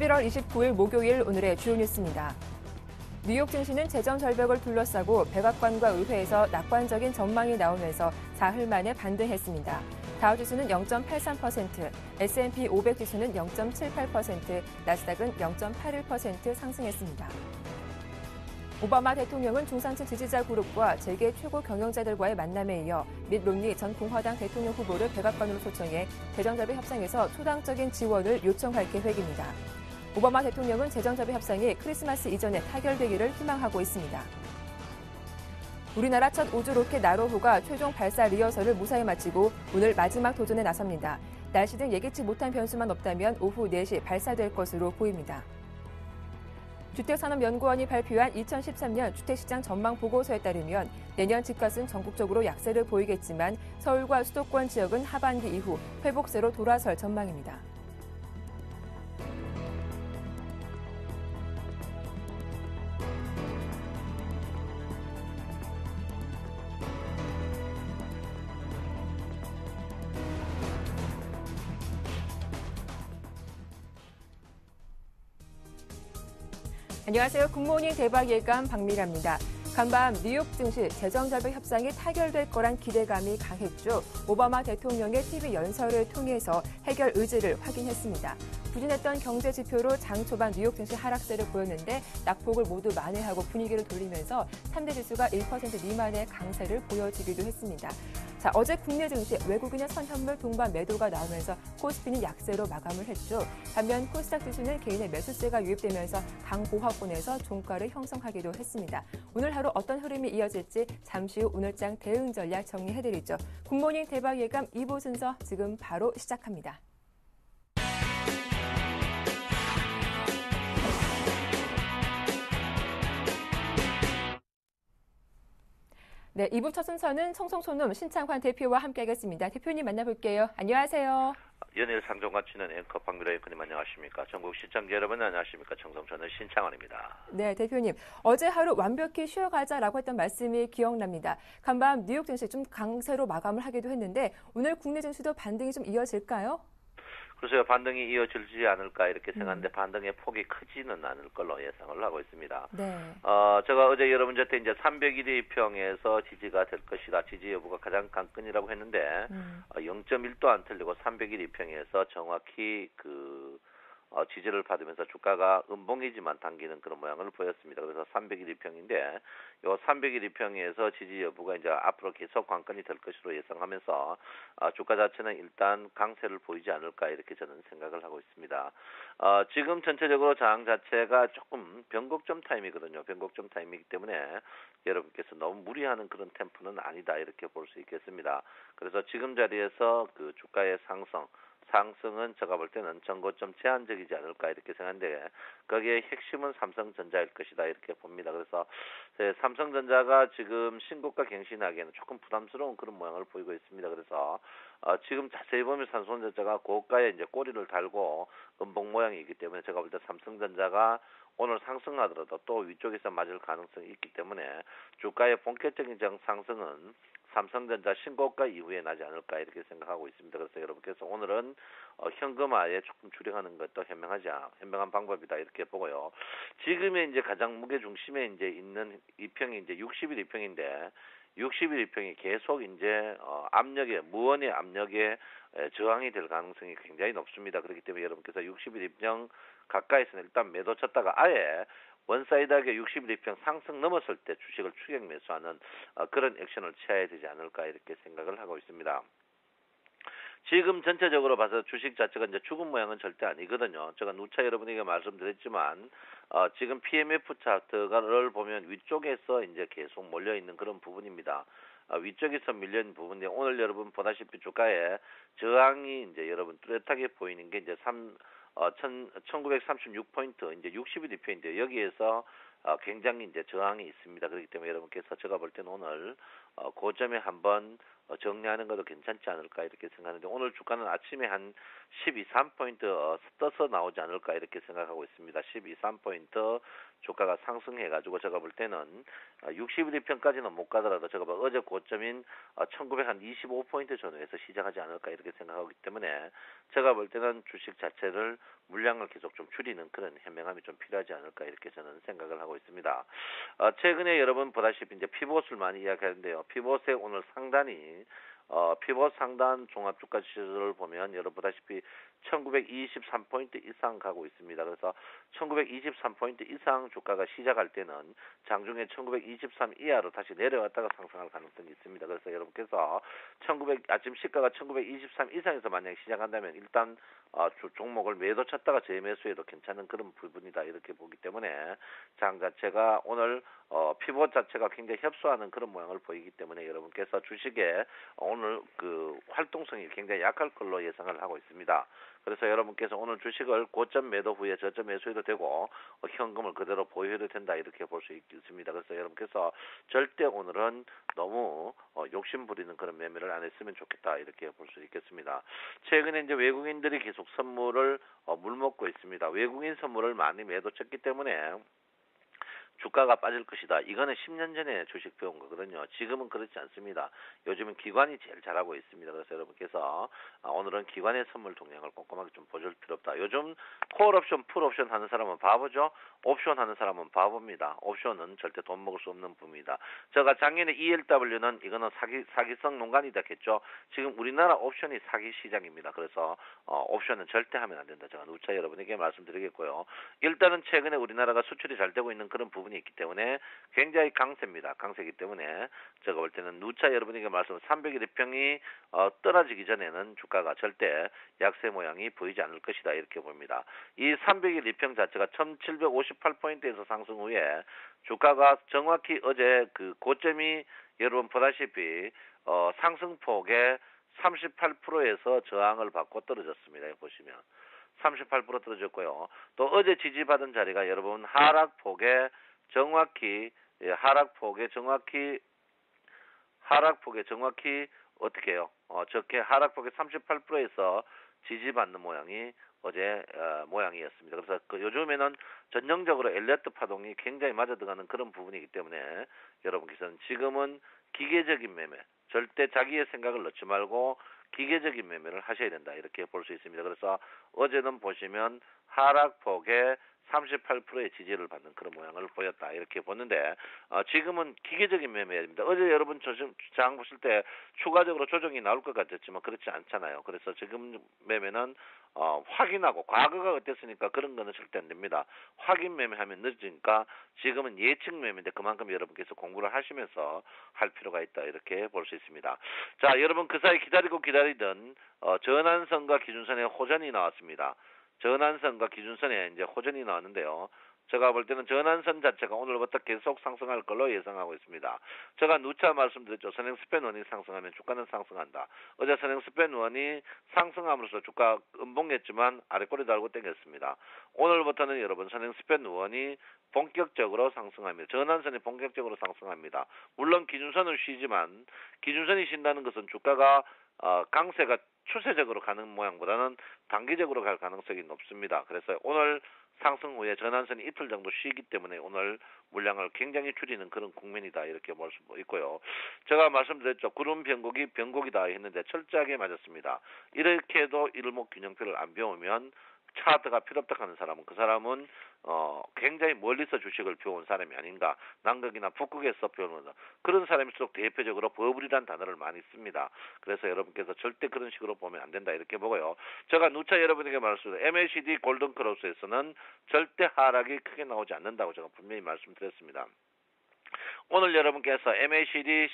11월 29일 목요일 오늘의 주요 뉴스입니다. 뉴욕 증시는 재정 절벽을 둘러싸고 백악관과 의회에서 낙관적인 전망이 나오면서 사흘 만에 반등했습니다. 다우지수는 0.83%, S&P 500 지수는 0.78%, 나스닥은 0.81% 상승했습니다. 오바마 대통령은 중산층 지지자 그룹과 재계 최고 경영자들과의 만남에 이어 밋 롬니 전 공화당 대통령 후보를 백악관으로 초청해 재정절벽 협상에서 초당적인 지원을 요청할 계획입니다. 오바마 대통령은 재정절벽 협상이 크리스마스 이전에 타결되기를 희망하고 있습니다. 우리나라 첫 우주 로켓 나로호가 최종 발사 리허설을 무사히 마치고 오늘 마지막 도전에 나섭니다. 날씨 등 예기치 못한 변수만 없다면 오후 4시 발사될 것으로 보입니다. 주택산업연구원이 발표한 2013년 주택시장 전망 보고서에 따르면 내년 집값은 전국적으로 약세를 보이겠지만 서울과 수도권 지역은 하반기 이후 회복세로 돌아설 전망입니다. 안녕하세요. 굿모닝 대박 예감 박미라입니다. 간밤 뉴욕 증시 재정절벽 협상이 타결될 거란 기대감이 강했죠. 오바마 대통령의 TV 연설을 통해서 해결 의지를 확인했습니다. 부진했던 경제 지표로 장 초반 뉴욕 증시 하락세를 보였는데 낙폭을 모두 만회하고 분위기를 돌리면서 3대 지수가 1% 미만의 강세를 보여주기도 했습니다. 자, 어제 국내 증시 외국인의 선현물 동반 매도가 나오면서 코스피는 약세로 마감을 했죠. 반면 코스닥 지수는 개인의 매수세가 유입되면서 강보합권에서 종가를 형성하기도 했습니다. 오늘 하루 어떤 흐름이 이어질지 잠시 후 오늘장 대응 전략 정리해드리죠. 굿모닝 대박 예감 2부 순서 지금 바로 시작합니다. 네, 2부 첫 순서는 청송소놈 신창환 대표와 함께하겠습니다. 대표님 만나볼게요. 안녕하세요. 연일 상종과 치는 앵커 박미라 앵커님 안녕하십니까. 전국 시청자 여러분 안녕하십니까. 청송소는 신창환입니다. 네, 대표님. 어제 하루 완벽히 쉬어가자라고 했던 말씀이 기억납니다. 간밤 뉴욕 증시 좀 강세로 마감을 하기도 했는데 오늘 국내 증시도 반등이 좀 이어질까요? 글쎄요, 반등이 이어질지 않을까 이렇게 생각하는데 반등의 폭이 크지는 않을 걸로 예상을 하고 있습니다. 네. 제가 어제 여러분한테 이제 301위평에서 지지가 될 것이다. 지지 여부가 가장 관건이라고 했는데 0.1도 안 틀리고 301위평에서 정확히 지지를 받으면서 주가가 음봉이지만 당기는 그런 모양을 보였습니다. 그래서 301위평인데 요 301위평에서 지지 여부가 이제 앞으로 계속 관건이 될 것으로 예상하면서 주가 자체는 일단 강세를 보이지 않을까 이렇게 저는 생각을 하고 있습니다. 지금 전체적으로 저항 자체가 조금 변곡점 타임이거든요. 변곡점 타임이기 때문에 여러분께서 너무 무리하는 그런 템포는 아니다 이렇게 볼 수 있겠습니다. 그래서 지금 자리에서 그 주가의 상승은 제가 볼 때는 전고점 제한적이지 않을까 이렇게 생각하는데 거기에 핵심은 삼성전자일 것이다 이렇게 봅니다. 그래서 삼성전자가 지금 신고가 갱신하기에는 조금 부담스러운 그런 모양을 보이고 있습니다. 그래서 지금 자세히 보면 삼성전자가 고가에 이제 꼬리를 달고 음봉 모양이기 때문에 제가 볼 때 삼성전자가 오늘 상승하더라도 또 위쪽에서 맞을 가능성이 있기 때문에 주가의 본격적인 상승은 삼성전자 신고가 이후에 나지 않을까 이렇게 생각하고 있습니다. 그래서 여러분께서 오늘은 현금화에 조금 주력하는 것도 현명한 방법이다 이렇게 보고요. 지금의 이제 가장 무게 중심에 이제 있는 이평이 이제 60일 이평인데 60일 이평이 계속 이제 무언의 압력에 저항이 될 가능성이 굉장히 높습니다. 그렇기 때문에 여러분께서 60일 이평 가까이서는 일단 매도 쳤다가 아예 원사이드하게 61평 상승 넘었을 때 주식을 추격 매수하는 그런 액션을 취해야 되지 않을까 이렇게 생각을 하고 있습니다. 지금 전체적으로 봐서 주식 자체가 이제 죽은 모양은 절대 아니거든요. 제가 누차 여러분에게 말씀드렸지만 지금 PMF 차트를 보면 위쪽에서 이제 계속 몰려 있는 그런 부분입니다. 위쪽에서 밀려 있는 부분인데 오늘 여러분 보다시피 주가에 저항이 이제 여러분 뚜렷하게 보이는 게 이제 1936포인트 이제 61위표인데 여기에서 굉장히 이제 저항이 있습니다. 그렇기 때문에 여러분께서 제가 볼 때는 오늘 고점에 한번 정리하는 것도 괜찮지 않을까 이렇게 생각하는데 오늘 주가는 아침에 한 12, 3포인트 떠서 나오지 않을까 이렇게 생각하고 있습니다. 12, 3포인트 주가가 상승해가지고 제가 볼 때는 61일평까지는 못 가더라도 제가 어제 고점인 1925포인트 전후에서 시작하지 않을까 이렇게 생각하기 때문에 제가 볼 때는 주식 자체를 물량을 계속 좀 줄이는 그런 현명함이 좀 필요하지 않을까 이렇게 저는 생각을 하고 있습니다. 최근에 여러분 보다시피 이제 피봇을 많이 이야기하는데요. 피봇의 오늘 상단이 피봇 상단 종합주가 지수를 보면 여러분 보다시피 1923포인트 이상 가고 있습니다. 그래서 1923포인트 이상 주가가 시작할 때는 장중에 1923 이하로 다시 내려왔다가 상승할 가능성이 있습니다. 그래서 여러분께서 아침 시가가 1923 이상에서 만약에 시작한다면 일단 종목을 매도 쳤다가 재매수해도 괜찮은 그런 부분이다 이렇게 보기 때문에 장 자체가 오늘 피봇 자체가 굉장히 협소하는 그런 모양을 보이기 때문에 여러분께서 주식에 오늘 그 활동성이 굉장히 약할 걸로 예상을 하고 있습니다. 그래서 여러분께서 오늘 주식을 고점 매도 후에 저점 매수해도 되고 현금을 그대로 보유해도 된다 이렇게 볼 수 있습니다. 그래서 여러분께서 절대 오늘은 너무 욕심 부리는 그런 매매를 안 했으면 좋겠다 이렇게 볼 수 있겠습니다. 최근에 이제 외국인들이 계속 선물을 물먹고 있습니다. 외국인 선물을 많이 매도쳤기 때문에 주가가 빠질 것이다. 이거는 10년 전에 주식 배운 거거든요. 지금은 그렇지 않습니다. 요즘은 기관이 제일 잘하고 있습니다. 그래서 여러분께서 오늘은 기관의 선물 동향을 꼼꼼하게 좀 보실 필요 없다. 요즘 콜옵션, 풀옵션 하는 사람은 바보죠. 옵션 하는 사람은 바보입니다. 옵션은 절대 돈 먹을 수 없는 부분이다. 제가 작년에 ELW는 이거는 사기성 농간이다 했죠. 지금 우리나라 옵션이 사기 시장입니다. 그래서 옵션은 절대 하면 안 된다. 제가 누차 여러분에게 말씀드리겠고요. 일단은 최근에 우리나라가 수출이 잘 되고 있는 그런 부분이 있기 때문에 굉장히 강세입니다. 강세이기 때문에 제가 볼 때는 누차 여러분에게 말씀 301일평이 떨어지기 전에는 주가가 절대 약세 모양이 보이지 않을 것이다 이렇게 봅니다. 이 301일평 자체가 1758포인트에서 상승 후에 주가가 정확히 어제 그 고점이 여러분 보다시피 상승폭의 38%에서 저항을 받고 떨어졌습니다. 여기 보시면 38% 떨어졌고요. 또 어제 지지받은 자리가 여러분 하락폭에 정확히 어떻게 해요? 저렇게 하락폭의 38%에서 지지받는 모양이 어제 모양이었습니다. 그래서 요즘에는 전형적으로 엘리어트 파동이 굉장히 맞아 들어가는 그런 부분이기 때문에 여러분께서는 지금은 기계적인 매매, 절대 자기의 생각을 넣지 말고 기계적인 매매를 하셔야 된다 이렇게 볼 수 있습니다. 그래서 어제는 보시면 하락폭의 38%의 지지를 받는 그런 모양을 보였다 이렇게 보는데 지금은 기계적인 매매입니다. 어제 여러분 장 보실 때 추가적으로 조정이 나올 것 같았지만 그렇지 않잖아요. 그래서 지금 매매는 확인하고 과거가 어땠으니까 그런 거는 절대 안 됩니다. 확인 매매하면 늦으니까 지금은 예측 매매인데 그만큼 여러분께서 공부를 하시면서 할 필요가 있다 이렇게 볼 수 있습니다. 자, 여러분 그 사이 기다리던 전환선과 기준선의 호전이 나왔습니다. 전환선과 기준선에 이제 호전이 나왔는데요. 제가 볼 때는 전환선 자체가 오늘부터 계속 상승할 걸로 예상하고 있습니다. 제가 누차 말씀드렸죠. 선행 스팬 원이 상승하면 주가는 상승한다. 어제 선행 스팬 원이 상승함으로써 주가 음봉했지만 아래꼬리 달고 땡겼습니다. 오늘부터는 여러분 선행 스팬 원이 본격적으로 상승합니다. 전환선이 본격적으로 상승합니다. 물론 기준선은 쉬지만 기준선이 쉰다는 것은 주가가 강세가 추세적으로 가는 모양보다는 단기적으로 갈 가능성이 높습니다. 그래서 오늘 상승 후에 전환선이 이틀 정도 쉬기 때문에 오늘 물량을 굉장히 줄이는 그런 국면이다 이렇게 볼 수 있고요. 제가 말씀드렸죠. 구름 변곡이다 했는데 철저하게 맞았습니다. 이렇게 해도 일목균형표를 안 배우면 차트가 필요 없다 하는 사람은 그 사람은 굉장히 멀리서 주식을 배운 사람이 아닌가. 남극이나 북극에서 배우는 그런 사람일수록 대표적으로 버블이라는 단어를 많이 씁니다. 그래서 여러분께서 절대 그런 식으로 보면 안 된다 이렇게 보고요. 제가 누차 여러분에게 말씀드렸습니다. MACD 골든크로스에서는 절대 하락이 크게 나오지 않는다고 제가 분명히 말씀드렸습니다. 오늘 여러분께서 MACD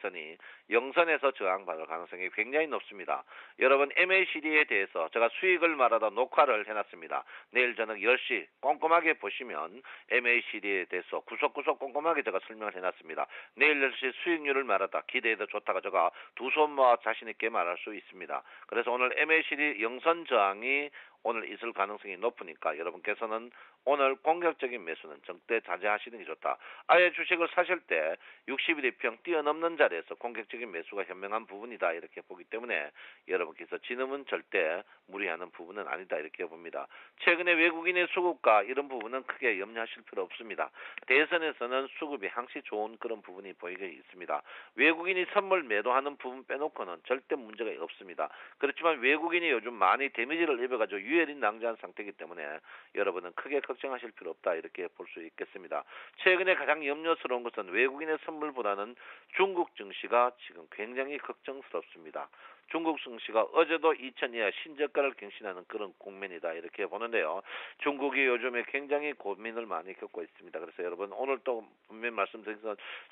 선이 영선에서 저항받을 가능성이 굉장히 높습니다. 여러분 MACD에 대해서 제가 수익을 말하다 녹화를 해놨습니다. 내일 저녁 10시 꼼꼼하게 보시면 MACD에 대해서 구석구석 꼼꼼하게 제가 설명을 해놨습니다. 내일 10시 수익률을 말하다 기대해도 좋다가 제가 두 손 모아 자신있게 말할 수 있습니다. 그래서 오늘 MACD 영선 저항이 오늘 있을 가능성이 높으니까 여러분께서는 오늘 공격적인 매수는 절대 자제하시는 게 좋다. 아예 주식을 사실 때 60일 이평 뛰어넘는 자리에서 공격적인 매수가 현명한 부분이다 이렇게 보기 때문에 여러분께서 지금은 절대 무리하는 부분은 아니다 이렇게 봅니다. 최근에 외국인의 수급과 이런 부분은 크게 염려하실 필요 없습니다. 대선에서는 수급이 항시 좋은 그런 부분이 보이고 있습니다. 외국인이 선물 매도하는 부분 빼놓고는 절대 문제가 없습니다. 그렇지만 외국인이 요즘 많이 데미지를 입어가지고 유혈이 낭자한 상태이기 때문에 여러분은 크게 걱정하실 필요 없다 이렇게 볼 수 있겠습니다. 최근에 가장 염려스러운 것은 외국인의 선물보다는 중국 증시가 지금 굉장히 걱정스럽습니다. 중국 증시가 어제도 2000이하 신저가를 갱신하는 그런 국면이다 이렇게 보는데요. 중국이 요즘에 굉장히 고민을 많이 겪고 있습니다. 그래서 여러분 오늘 또 분명히 말씀드린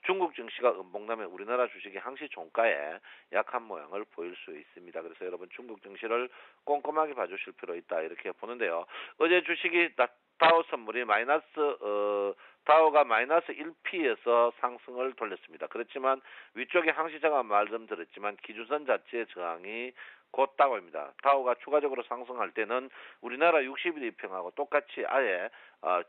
중국 증시가 음봉나면 우리나라 주식이 항시 종가에 약한 모양을 보일 수 있습니다. 그래서 여러분 중국 증시를 꼼꼼하게 봐주실 필요 있다 이렇게 보는데요. 어제 주식이 다우 선물이 다우가 마이너스 1P에서 상승을 돌렸습니다. 그렇지만 위쪽에 항시 제가 말씀드렸지만 기준선 자체의 저항이 곧 다우입니다. 다우가 추가적으로 상승할 때는 우리나라 60일 이평하고 똑같이 아예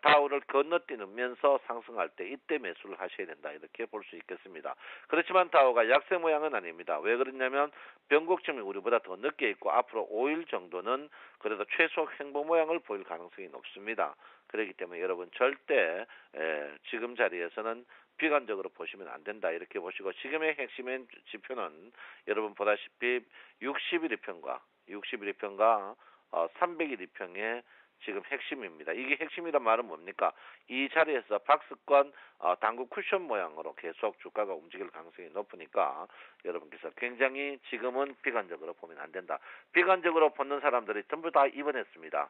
다우를 건너뛰면서 상승할 때 이때 매수를 하셔야 된다 이렇게 볼 수 있겠습니다. 그렇지만 다우가 약세 모양은 아닙니다. 왜 그러냐면 변곡점이 우리보다 더 늦게 있고 앞으로 5일 정도는 그래도 최소 횡보 모양을 보일 가능성이 높습니다. 그렇기 때문에 여러분 절대 지금 자리에서는 비관적으로 보시면 안 된다 이렇게 보시고 지금의 핵심의 지표는 여러분 보다시피 60일 이평과 300일 이평의 지금 핵심입니다. 이게 핵심이란 말은 뭡니까? 이 자리에서 박스권 당구 쿠션 모양으로 계속 주가가 움직일 가능성이 높으니까 여러분께서 굉장히 지금은 비관적으로 보면 안 된다. 비관적으로 보는 사람들이 전부 다 입원했습니다.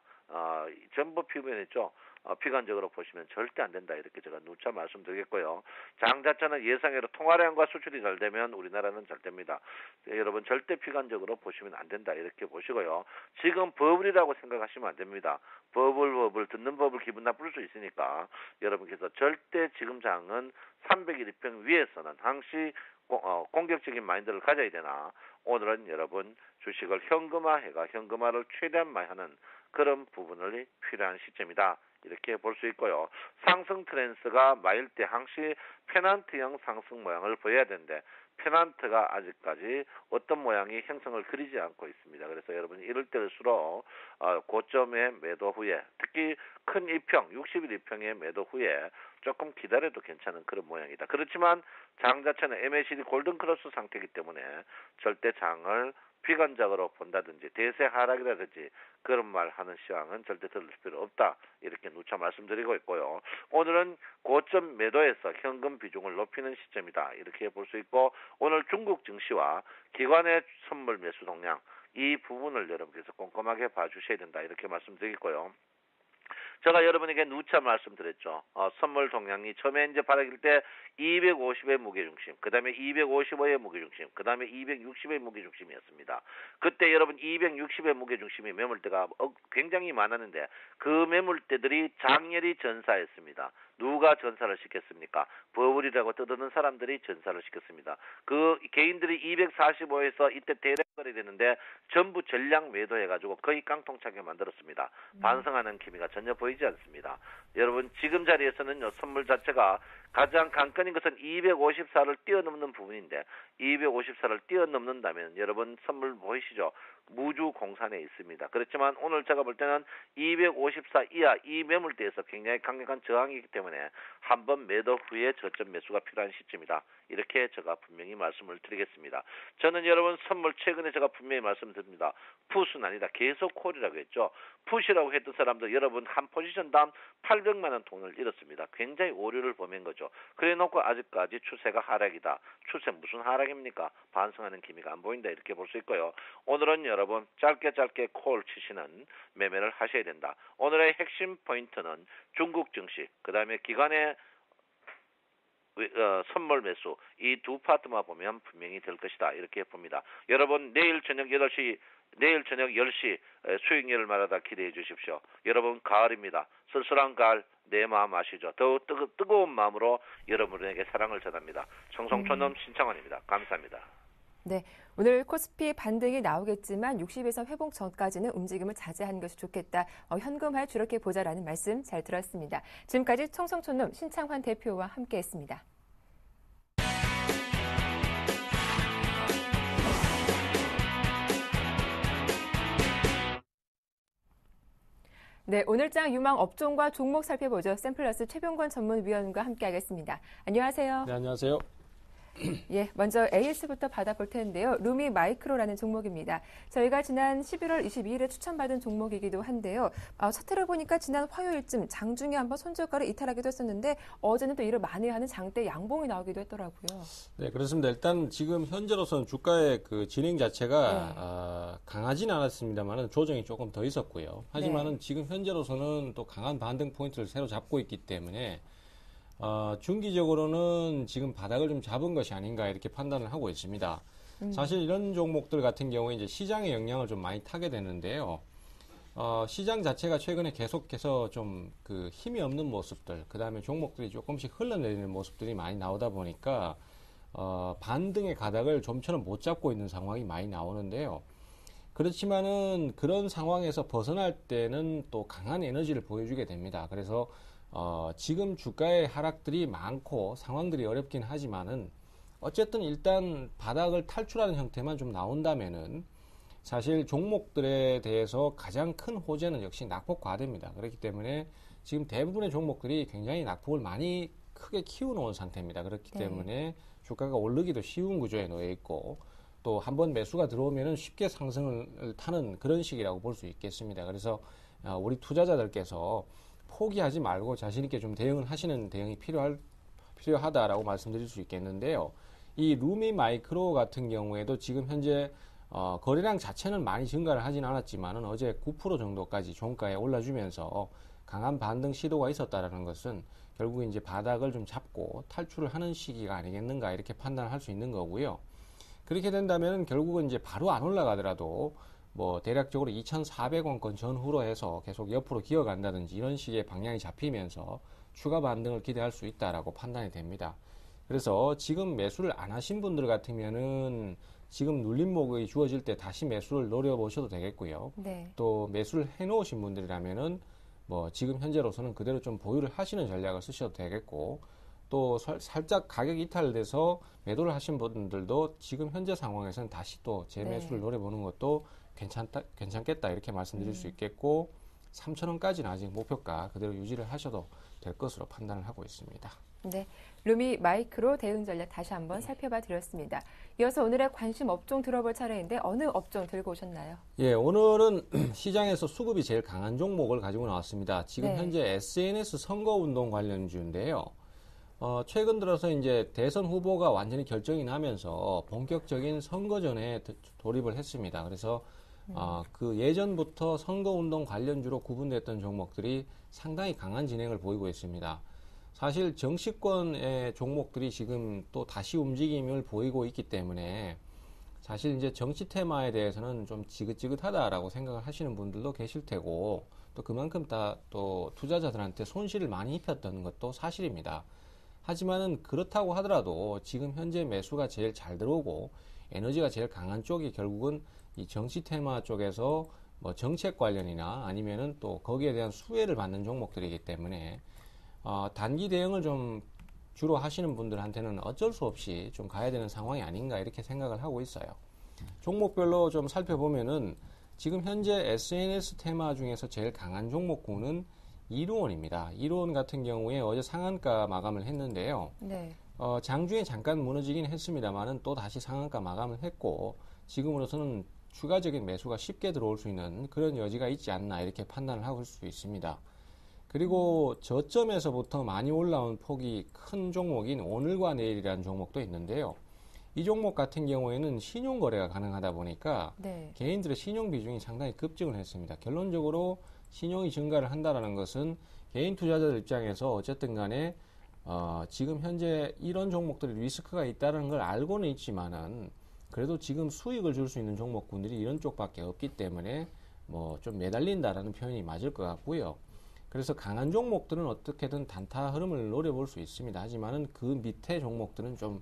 전부 피부했죠. 비관적으로 보시면 절대 안 된다 이렇게 제가 누차 말씀드리겠고요. 장 자체는 예상외로 통화량과 수출이 잘 되면 우리나라는 잘 됩니다. 여러분 절대 비관적으로 보시면 안 된다 이렇게 보시고요. 지금 버블이라고 생각하시면 안 됩니다. 버블 듣는 버블 기분 나쁠 수 있으니까 여러분께서 절대 지금 장은 300일 이평 위에서는 항시 공격적인 마인드를 가져야 되나 오늘은 여러분 주식을 현금화해가 현금화를 최대한 많이 하는 그런 부분이 필요한 시점이다. 이렇게 볼 수 있고요. 상승 트렌드가 마일 때 항시 페넌트형 상승 모양을 보여야 되는데 페넌트가 아직까지 어떤 모양이 형성을 그리지 않고 있습니다. 그래서 여러분 이럴 때일수록 고점의 매도 후에 특히 큰 이평 60일 이평의 매도 후에 조금 기다려도 괜찮은 그런 모양이다. 그렇지만 장 자체는 MACD 골든크로스 상태이기 때문에 절대 장을 비관적으로 본다든지 대세 하락이라든지 그런 말 하는 시황은 절대 들을 필요 없다. 이렇게 누차 말씀드리고 있고요. 오늘은 고점 매도에서 현금 비중을 높이는 시점이다. 이렇게 볼 수 있고 오늘 중국 증시와 기관의 선물 매수 동향 이 부분을 여러분께서 꼼꼼하게 봐주셔야 된다. 이렇게 말씀드리고요. 제가 여러분에게 누차 말씀드렸죠. 선물 동향이 처음에 이제 바라길 때 250의 무게중심, 그 다음에 255의 무게중심, 그 다음에 260의 무게중심이었습니다. 그때 여러분 260의 무게중심이 매물대가 굉장히 많았는데 그 매물대들이 장렬히 전사했습니다. 누가 전사를 시켰습니까? 버블이라고 떠드는 사람들이 전사를 시켰습니다. 그 개인들이 245에서 이때 대략거래 되는데 전부 전량 매도해가지고 거의 깡통차게 만들었습니다. 반성하는 기미가 전혀 보이지 않습니다. 여러분 지금 자리에서는 선물 자체가 가장 관건인 것은 254를 뛰어넘는 부분인데 254를 뛰어넘는다면 여러분 선물 보이시죠? 무주 공산에 있습니다. 그렇지만 오늘 제가 볼 때는 254 이하 이 매물대에서 굉장히 강력한 저항이기 때문에 한번 매도 후에 저점 매수가 필요한 시점이다. 이렇게 제가 분명히 말씀을 드리겠습니다. 저는 여러분 선물 최근에 제가 분명히 말씀드립니다. 풋은 아니다. 계속 콜이라고 했죠. 풋이라고 했던 사람들 여러분 한 포지션당 800만 원 돈을 잃었습니다. 굉장히 오류를 범한 거죠. 그래 놓고 아직까지 추세가 하락이다. 추세 무슨 하락입니까? 반성하는 기미가 안 보인다. 이렇게 볼 수 있고요. 오늘은 여러분 짧게 콜 치시는 매매를 하셔야 된다. 오늘의 핵심 포인트는 중국 증시, 그 다음에 기관의 선물 매수 이 두 파트만 보면 분명히 될 것이다. 이렇게 봅니다. 여러분 내일 저녁 10시 수익률을 말하다 기대해 주십시오. 여러분 가을입니다. 쓸쓸한 가을 내 마음 아시죠? 더 뜨거운 마음으로 여러분에게 사랑을 전합니다. 청송촌놈 신창원입니다. 감사합니다. 네, 오늘 코스피 반등이 나오겠지만 60에서 회복 전까지는 움직임을 자제하는 것이 좋겠다. 현금화 주력해 보자라는 말씀 잘 들었습니다. 지금까지 청성촌놈 신창환 대표와 함께했습니다. 네, 오늘장 유망 업종과 종목 살펴보죠. 샘플러스 최병권 전문위원과 함께하겠습니다. 안녕하세요. 네, 안녕하세요. 예, 먼저 AS부터 받아볼 텐데요. 루미 마이크로라는 종목입니다. 저희가 지난 11월 22일에 추천받은 종목이기도 한데요. 차트를 보니까 지난 화요일쯤 장중에 한번 손절가를 이탈하기도 했었는데 어제는 또 이를 만회하는 장대 양봉이 나오기도 했더라고요. 네, 그렇습니다. 일단 지금 현재로서는 주가의 그 진행 자체가 강하지는 않았습니다만 조정이 조금 더 있었고요. 하지만은 지금 현재로서는 또 강한 반등 포인트를 새로 잡고 있기 때문에 중기적으로는 지금 바닥을 좀 잡은 것이 아닌가 이렇게 판단을 하고 있습니다. 사실 이런 종목들 같은 경우에 이제 시장의 영향을 좀 많이 타게 되는데요. 시장 자체가 최근에 계속해서 좀 그 힘이 없는 모습들, 그 다음에 종목들이 조금씩 흘러내리는 모습들이 많이 나오다 보니까, 반등의 가닥을 좀처럼 못 잡고 있는 상황이 많이 나오는데요. 그렇지만은 그런 상황에서 벗어날 때는 또 강한 에너지를 보여주게 됩니다. 그래서 지금 주가의 하락들이 많고 상황들이 어렵긴 하지만은 어쨌든 일단 바닥을 탈출하는 형태만 좀 나온다면은 사실 종목들에 대해서 가장 큰 호재는 역시 낙폭 과대입니다. 그렇기 때문에 지금 대부분의 종목들이 굉장히 낙폭을 많이 크게 키워놓은 상태입니다. 그렇기 때문에 주가가 오르기도 쉬운 구조에 놓여 있고 또 한번 매수가 들어오면은 쉽게 상승을 타는 그런 시기라고 볼 수 있겠습니다. 그래서 우리 투자자들께서 포기하지 말고 자신있게 좀 대응을 하시는 대응이 필요하다라고 말씀드릴 수 있겠는데요. 이 루미 마이크로 같은 경우에도 지금 현재 거래량 자체는 많이 증가를 하진 않았지만은 어제 9% 정도까지 종가에 올라주면서 강한 반등 시도가 있었다라는 것은 결국 이제 바닥을 좀 잡고 탈출을 하는 시기가 아니겠는가 이렇게 판단할 수 있는 거고요. 그렇게 된다면 결국은 이제 바로 안 올라가더라도 뭐 대략적으로 2,400원권 전후로 해서 계속 옆으로 기어간다든지 이런 식의 방향이 잡히면서 추가 반등을 기대할 수 있다라고 판단이 됩니다. 그래서 지금 매수를 안 하신 분들 같으면은 지금 눌림목이 주어질 때 다시 매수를 노려보셔도 되겠고요. 또 매수를 해놓으신 분들이라면은 뭐 지금 현재로서는 그대로 좀 보유를 하시는 전략을 쓰셔도 되겠고 또 살짝 가격 이탈돼서 매도를 하신 분들도 지금 현재 상황에서는 다시 또 재매수를 노려보는 것도 괜찮겠다 이렇게 말씀드릴 수 있겠고 3,000원까지는 아직 목표가 그대로 유지를 하셔도 될 것으로 판단을 하고 있습니다. 네, 루미 마이크로 대응 전략 다시 한번 살펴봐 드렸습니다. 이어서 오늘의 관심 업종 들어볼 차례인데 어느 업종 들고 오셨나요? 예, 오늘은 시장에서 수급이 제일 강한 종목을 가지고 나왔습니다. 지금 현재 SNS 선거운동 관련주인데요. 최근 들어서 이제 대선 후보가 완전히 결정이 나면서 본격적인 선거전에 돌입을 했습니다. 그래서 그 예전부터 선거운동 관련주로 구분됐던 종목들이 상당히 강한 진행을 보이고 있습니다. 사실 정치권의 종목들이 지금 또 다시 움직임을 보이고 있기 때문에 사실 이제 정치 테마에 대해서는 좀 지긋지긋하다라고 생각을 하시는 분들도 계실 테고 또 그만큼 또 투자자들한테 손실을 많이 입혔던 것도 사실입니다. 하지만은 그렇다고 하더라도 지금 현재 매수가 제일 잘 들어오고 에너지가 제일 강한 쪽이 결국은 이 정치 테마 쪽에서 뭐 정책 관련이나 아니면은 또 거기에 대한 수혜를 받는 종목들이기 때문에 단기 대응을 좀 주로 하시는 분들한테는 어쩔 수 없이 좀 가야 되는 상황이 아닌가 이렇게 생각을 하고 있어요. 종목별로 좀 살펴보면은 지금 현재 SNS 테마 중에서 제일 강한 종목군은 이루온입니다. 이루온 같은 경우에 어제 상한가 마감을 했는데요. 장중에 잠깐 무너지긴 했습니다만은 또 다시 상한가 마감을 했고 지금으로서는 추가적인 매수가 쉽게 들어올 수 있는 그런 여지가 있지 않나 이렇게 판단을 할 수 있습니다. 그리고 저점에서부터 많이 올라온 폭이 큰 종목인 오늘과 내일이라는 종목도 있는데요. 이 종목 같은 경우에는 신용 거래가 가능하다 보니까 개인들의 신용 비중이 상당히 급증을 했습니다. 결론적으로 신용이 증가를 한다는 것은 개인 투자자들 입장에서 어쨌든 간에 지금 현재 이런 종목들이 리스크가 있다는 걸 알고는 있지만은 그래도 지금 수익을 줄 수 있는 종목군들이 이런 쪽밖에 없기 때문에 뭐 좀 매달린다라는 표현이 맞을 것 같고요. 그래서 강한 종목들은 어떻게든 단타 흐름을 노려볼 수 있습니다. 하지만은 그 밑에 종목들은 좀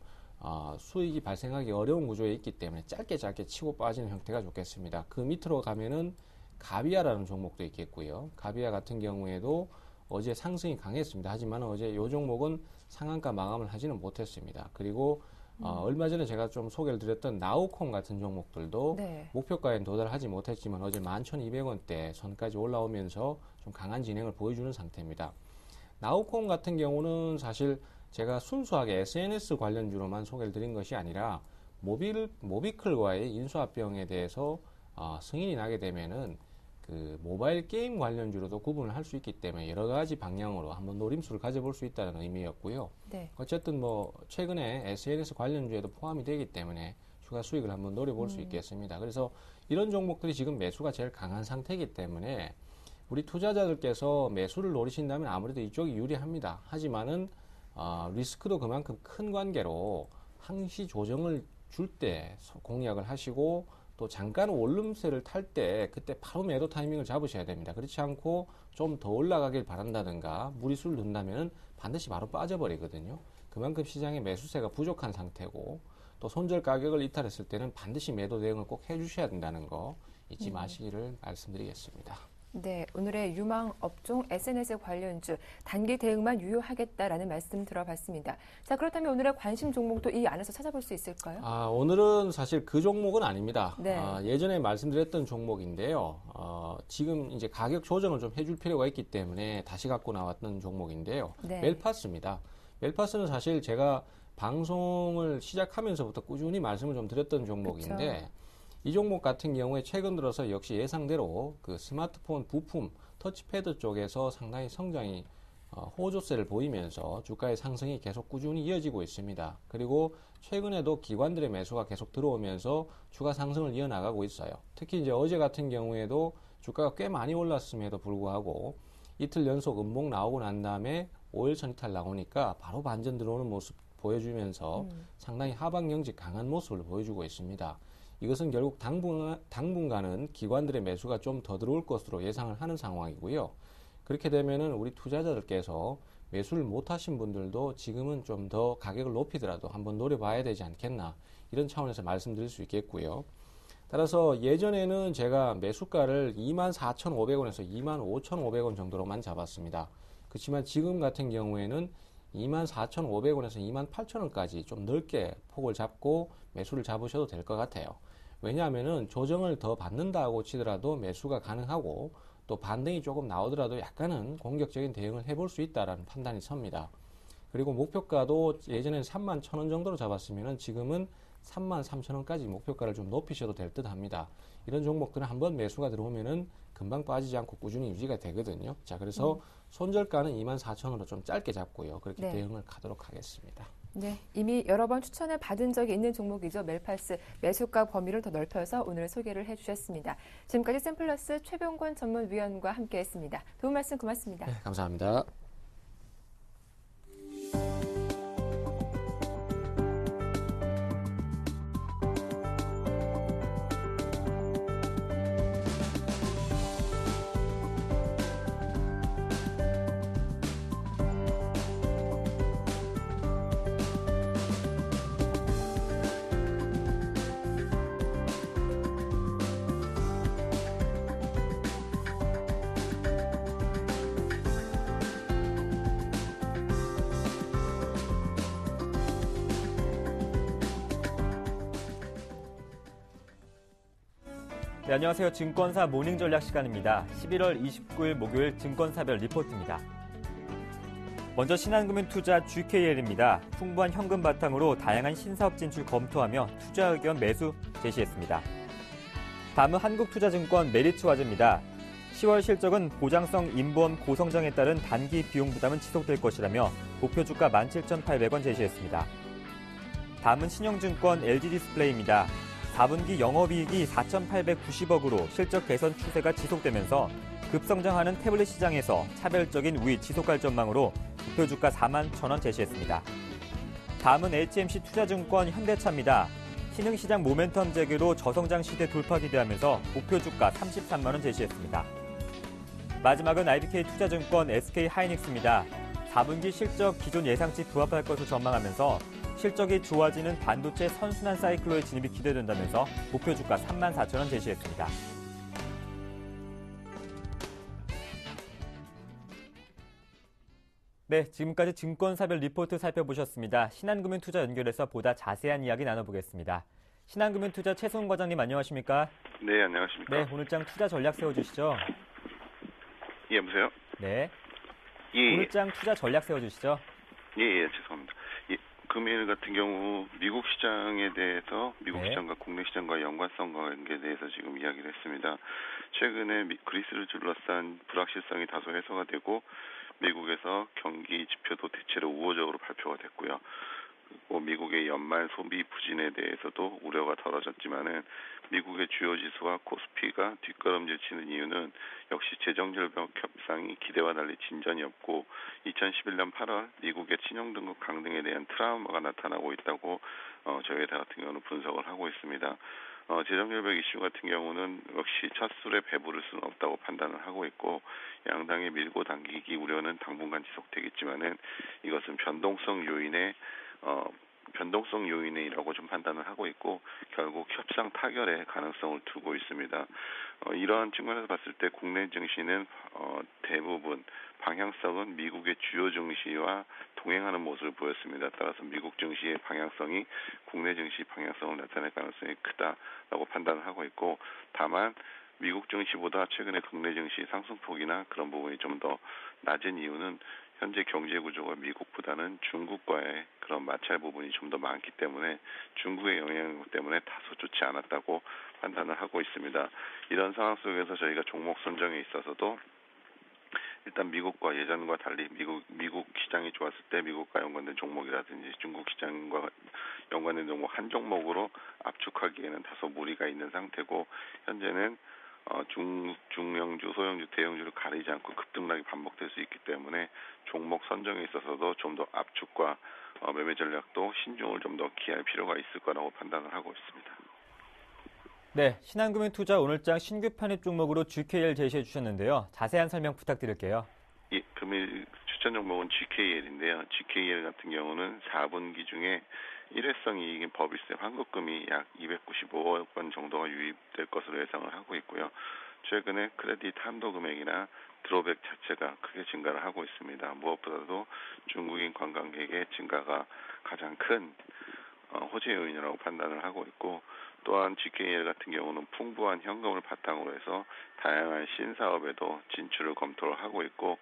수익이 발생하기 어려운 구조에 있기 때문에 짧게 치고 빠지는 형태가 좋겠습니다. 그 밑으로 가면은 가비아라는 종목도 있겠고요. 가비아 같은 경우에도 어제 상승이 강했습니다. 하지만 어제 이 종목은 상한가 마감을 하지는 못했습니다. 그리고 얼마 전에 제가 좀 소개를 드렸던 나우콤 같은 종목들도 네. 목표가에 도달하지 못했지만 어제 11,200원대 선까지 올라오면서 좀 강한 진행을 보여주는 상태입니다. 나우콤 같은 경우는 사실 제가 순수하게 SNS 관련주로만 소개를 드린 것이 아니라 모비클과의 인수합병에 대해서 승인이 나게 되면은 그 모바일 게임 관련주로도 구분을 할 수 있기 때문에 여러 가지 방향으로 한번 노림수를 가져볼 수 있다는 의미였고요. 네. 어쨌든 뭐 최근에 SNS 관련주에도 포함이 되기 때문에 추가 수익을 한번 노려볼 수 있겠습니다. 그래서 이런 종목들이 지금 매수가 제일 강한 상태이기 때문에 우리 투자자들께서 매수를 노리신다면 아무래도 이쪽이 유리합니다. 하지만은 리스크도 그만큼 큰 관계로 항시 조정을 줄 때 공략을 하시고 또 잠깐 오름세를 탈 때 그때 바로 매도 타이밍을 잡으셔야 됩니다. 그렇지 않고 좀 더 올라가길 바란다든가 무리수를 둔다면 반드시 바로 빠져버리거든요. 그만큼 시장에 매수세가 부족한 상태고 또 손절 가격을 이탈했을 때는 반드시 매도 대응을 꼭 해주셔야 된다는 거 잊지 마시기를 말씀드리겠습니다. 네, 오늘의 유망 업종 SNS 관련주 단기 대응만 유효하겠다라는 말씀 들어봤습니다. 자, 그렇다면 오늘의 관심 종목도 이 안에서 찾아볼 수 있을까요? 오늘은 사실 그 종목은 아닙니다. 네. 예전에 말씀드렸던 종목인데요. 지금 이제 가격 조정을 좀 해줄 필요가 있기 때문에 다시 갖고 나왔던 종목인데요. 네. 멜파스입니다. 멜파스는 사실 제가 방송을 시작하면서부터 꾸준히 말씀을 좀 드렸던 종목인데 그쵸. 이 종목 같은 경우에 최근 들어서 역시 예상대로 그 스마트폰 부품, 터치패드 쪽에서 상당히 성장이 호조세를 보이면서 주가의 상승이 계속 꾸준히 이어지고 있습니다. 그리고 최근에도 기관들의 매수가 계속 들어오면서 주가 상승을 이어나가고 있어요. 특히 이제 어제 같은 경우에도 주가가 꽤 많이 올랐음에도 불구하고 이틀 연속 음봉 나오고 난 다음에 5일선 이탈 나오니까 바로 반전 들어오는 모습 보여주면서 상당히 하방 영직 강한 모습을 보여주고 있습니다. 이것은 결국 당분간은 기관들의 매수가 좀 더 들어올 것으로 예상을 하는 상황이고요. 그렇게 되면은 우리 투자자들께서 매수를 못하신 분들도 지금은 좀 더 가격을 높이더라도 한번 노려봐야 되지 않겠나 이런 차원에서 말씀드릴 수 있겠고요. 따라서 예전에는 제가 매수가를 24,500원에서 25,500원 정도로만 잡았습니다. 그렇지만 지금 같은 경우에는 24,500원에서 28,000원까지 좀 넓게 폭을 잡고 매수를 잡으셔도 될 것 같아요. 왜냐하면은 조정을 더 받는다고 치더라도 매수가 가능하고 또 반등이 조금 나오더라도 약간은 공격적인 대응을 해볼 수 있다라는 판단이 섭니다. 그리고 목표가도 예전에는 31,000원 정도로 잡았으면은 지금은 33,000원까지 목표가를 좀 높이셔도 될 듯 합니다. 이런 종목들은 한번 매수가 들어오면은 금방 빠지지 않고 꾸준히 유지가 되거든요. 자, 그래서 손절가는 24,000원으로 좀 짧게 잡고요. 그렇게 네. 대응을 가도록 하겠습니다. 네, 이미 여러 번 추천을 받은 적이 있는 종목이죠. 멜파스 매수가 범위를 더 넓혀서 오늘 소개를 해주셨습니다. 지금까지 샘플러스 최병권 전문위원과 함께했습니다. 도움 말씀 고맙습니다. 네, 감사합니다. 네, 안녕하세요. 증권사 모닝 전략 시간입니다. 11월 29일 목요일 증권사별 리포트입니다. 먼저 신한금융투자 GKL입니다. 풍부한 현금 바탕으로 다양한 신사업 진출 검토하며 투자 의견 매수 제시했습니다. 다음은 한국투자증권 메리츠와즈입니다. 10월 실적은 보장성 인보험 고성장에 따른 단기 비용 부담은 지속될 것이라며 목표 주가 17,800원 제시했습니다. 다음은 신영증권 LG디스플레이입니다. 4분기 영업이익이 4,890억으로 실적 개선 추세가 지속되면서 급성장하는 태블릿 시장에서 차별적인 우위 지속할 전망으로 목표 주가 41,000원 제시했습니다. 다음은 HMC 투자증권 현대차입니다. 신흥시장 모멘텀 재개로 저성장 시대 돌파 기대하면서 목표 주가 33만 원 제시했습니다. 마지막은 IBK 투자증권 SK하이닉스입니다. 4분기 실적 기존 예상치 부합할 것으로 전망하면서 실적이 좋아지는 반도체 선순환 사이클로의 진입이 기대된다면서 목표 주가 34,000원 제시했습니다. 네, 지금까지 증권사별 리포트 살펴보셨습니다. 신한금융투자 연결해서 보다 자세한 이야기 나눠보겠습니다. 신한금융투자 최승훈 과장님 안녕하십니까? 네, 안녕하십니까? 네, 오늘장 투자 전략 세워주시죠. 예, 여보세요? 네. 예, 오늘장 투자 전략 세워주시죠. 예, 죄송합니다. 예, 금일 같은 경우 미국 시장에 대해서 미국 네. 시장과 국내 시장과 연관성 관계에 대해서 지금 이야기를 했습니다. 최근에 그리스를 둘러싼 불확실성이 다소 해소가 되고 미국에서 경기 지표도 대체로 우호적으로 발표가 됐고요. 그리고 미국의 연말 소비 부진에 대해서도 우려가 덜어졌지만은 미국의 주요 지수와 코스피가 뒷걸음질 치는 이유는 역시 재정절벽 협상이 기대와 달리 진전이 없고 2011년 8월 미국의 신용등급 강등에 대한 트라우마가 나타나고 있다고 저희 회사 같은 경우는 분석을 하고 있습니다. 재정절벽 이슈 같은 경우는 역시 첫 술에 배부를 수는 없다고 판단을 하고 있고 양당의 밀고 당기기 우려는 당분간 지속되겠지만은 이것은 변동성 요인이라고 좀 판단을 하고 있고 결국 협상 타결의 가능성을 두고 있습니다. 이러한 측면에서 봤을 때 국내 증시는 대부분 방향성은 미국의 주요 증시와 동행하는 모습을 보였습니다. 따라서 미국 증시의 방향성이 국내 증시 방향성을 나타낼 가능성이 크다라고 판단을 하고 있고 다만 미국 증시보다 최근에 국내 증시 상승폭이나 그런 부분이 좀 더 낮은 이유는 현재 경제 구조가 미국보다는 중국과의 그런 마찰 부분이 좀 더 많기 때문에 중국의 영향 때문에 다소 좋지 않았다고 판단을 하고 있습니다. 이런 상황 속에서 저희가 종목 선정에 있어서도 일단 미국과 예전과 달리 미국 시장이 좋았을 때 미국과 연관된 종목이라든지 중국 시장과 연관된 종목 한 종목으로 압축하기에는 다소 무리가 있는 상태고 현재는 중형주, 소형주, 대형주를 가리지 않고 급등락이 반복될 수 있기 때문에 종목 선정에 있어서도 좀 더 압축과 매매 전략도 신중을 좀 더 기할 필요가 있을 거라고 판단을 하고 있습니다. 네, 신한금융투자 오늘장 신규 편입 종목으로 GKL 제시해 주셨는데요. 자세한 설명 부탁드릴게요. 예, 금일 추천 종목은 GKL인데요. GKL 같은 경우는 4분기 중에 일회성 이익인 법인세 환급금이 약 295억 원 정도가 유입될 것으로 예상을 하고 있고요. 최근에 크레딧 한도 금액이나 드로백 자체가 크게 증가를 하고 있습니다. 무엇보다도 중국인 관광객의 증가가 가장 큰 호재 요인이라고 판단을 하고 있고 또한 GKL 같은 경우는 풍부한 현금을 바탕으로 해서 다양한 신사업에도 진출을 검토를 하고 있고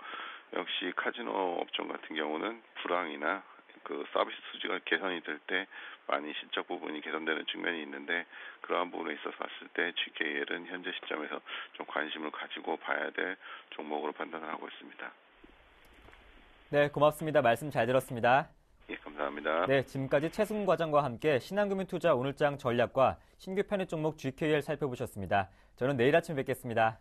역시 카지노 업종 같은 경우는 불황이나 그 서비스 수지가 개선이 될 때 많이 실적 부분이 개선되는 측면이 있는데 그러한 부분에 있어서 봤을 때 GKL은 현재 시점에서 좀 관심을 가지고 봐야 될 종목으로 판단을 하고 있습니다. 네, 고맙습니다. 말씀 잘 들었습니다. 예, 감사합니다. 네, 지금까지 최승훈 과장과 함께 신한금융투자 오늘장 전략과 신규 편입 종목 GKL 살펴보셨습니다. 저는 내일 아침 뵙겠습니다.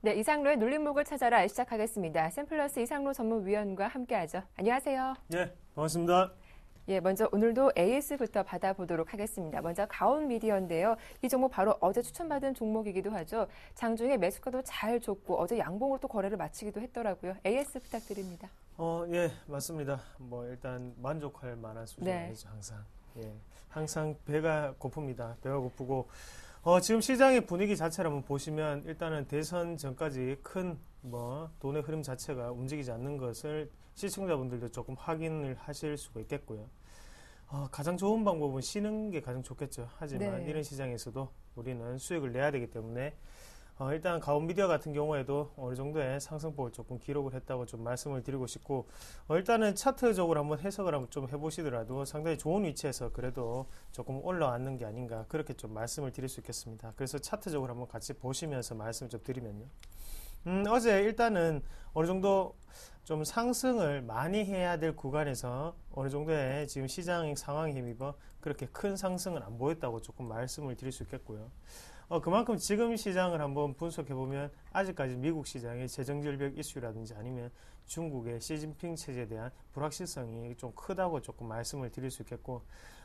네, 이상로의 눌림목을 찾아라 시작하겠습니다. 샘플러스 이상로 전문위원과 함께하죠. 안녕하세요. 네, 반갑습니다. 예, 먼저 오늘도 AS부터 받아보도록 하겠습니다. 먼저 가온미디어인데요. 이 종목 바로 어제 추천받은 종목이기도 하죠. 장중에 매수가도 잘 줬고 어제 양봉으로 또 거래를 마치기도 했더라고요. AS 부탁드립니다. 예, 맞습니다. 일단 만족할 만한 수준 아니죠, 항상. 예, 항상 배가 고픕니다. 배가 고프고 지금 시장의 분위기 자체를 한번 보시면 일단은 대선 전까지 큰 돈의 흐름 자체가 움직이지 않는 것을 시청자분들도 조금 확인을 하실 수가 있겠고요. 가장 좋은 방법은 쉬는 게 가장 좋겠죠. 하지만 이런 시장에서도 우리는 수익을 내야 되기 때문에 일단 가온미디어 같은 경우에도 어느 정도의 상승폭을 조금 기록을 했다고 좀 말씀을 드리고 싶고 일단은 차트적으로 한번 해석을 한번 좀 해보시더라도 상당히 좋은 위치에서 그래도 조금 올라왔는 게 아닌가 그렇게 좀 말씀을 드릴 수 있겠습니다. 그래서 차트적으로 한번 같이 보시면서 말씀을 좀 드리면요. 어제 일단은 어느 정도 좀 상승을 많이 해야 될 구간에서 어느 정도의 지금 시장 상황에 힘입어 그렇게 큰 상승은 안 보였다고 조금 말씀을 드릴 수 있겠고요. 그만큼 지금 시장을 한번 분석해보면 아직까지 미국 시장의 재정절벽 이슈라든지 아니면 중국의 시진핑 체제에 대한 불확실성이 좀 크다고 조금 말씀을 드릴 수 있겠고,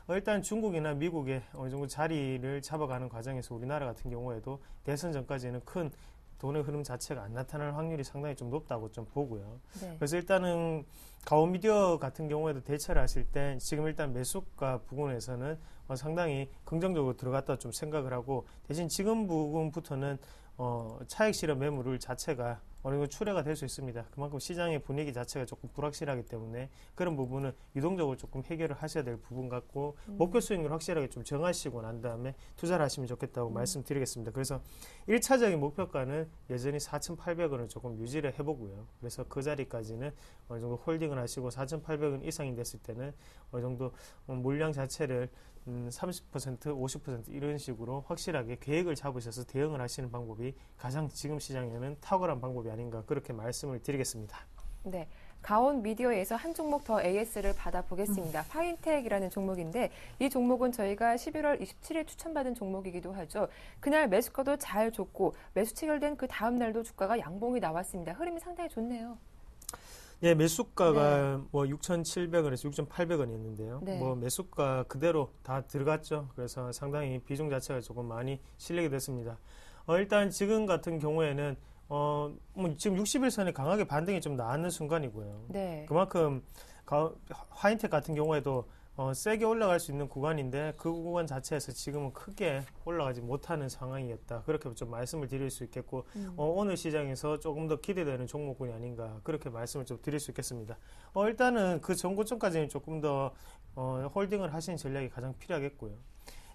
일단 중국이나 미국의 어느 정도 자리를 잡아가는 과정에서 우리나라 같은 경우에도 대선 전까지는 큰 돈의 흐름 자체가 안 나타날 확률이 상당히 좀 높다고 좀 보고요. 네. 그래서 일단은 가오미디어 같은 경우에도 대처를 하실 때 지금 일단 매수가 부분에서는 상당히 긍정적으로 들어갔다 좀 생각을 하고, 대신 지금 부분부터는 차익 실현 매물을 자체가 어느 정도 출회가 될 수 있습니다. 그만큼 시장의 분위기 자체가 조금 불확실하기 때문에 그런 부분은 유동적으로 조금 해결을 하셔야 될 부분 같고, 목표 수익률 확실하게 좀 정하시고 난 다음에 투자를 하시면 좋겠다고 말씀드리겠습니다. 그래서 1차적인 목표가는 여전히 4,800원을 조금 유지를 해보고요. 그래서 그 자리까지는 어느 정도 홀딩을 하시고 4,800원 이상이 됐을 때는 어느 정도 물량 자체를 30%, 50% 이런 식으로 확실하게 계획을 잡으셔서 대응을 하시는 방법이 가장 지금 시장에는 탁월한 방법이 아닌가 그렇게 말씀을 드리겠습니다. 네. 가온 미디어에서 한 종목 더 AS를 받아보겠습니다. 파인텍이라는 종목인데 이 종목은 저희가 11월 27일 추천받은 종목이기도 하죠. 그날 매수가도 잘 줬고 매수 체결된 그 다음 날도 주가가 양봉이 나왔습니다. 흐름이 상당히 좋네요. 예, 매수가가 뭐 6,700원에서 6,800원이었는데요. 네. 뭐 매수가 그대로 다 들어갔죠. 그래서 상당히 비중 자체가 조금 많이 실리게 됐습니다. 일단 지금 같은 경우에는 뭐 지금 60일선에 강하게 반등이 좀 나왔는 순간이고요. 네. 그만큼 화인텍 같은 경우에도 세게 올라갈 수 있는 구간인데 그 구간 자체에서 지금은 크게 올라가지 못하는 상황이었다. 그렇게 좀 말씀을 드릴 수 있겠고, 오늘 시장에서 조금 더 기대되는 종목군이 아닌가 그렇게 말씀을 좀 드릴 수 있겠습니다. 일단은 그 전고점까지는 조금 더 홀딩을 하시는 전략이 가장 필요하겠고요.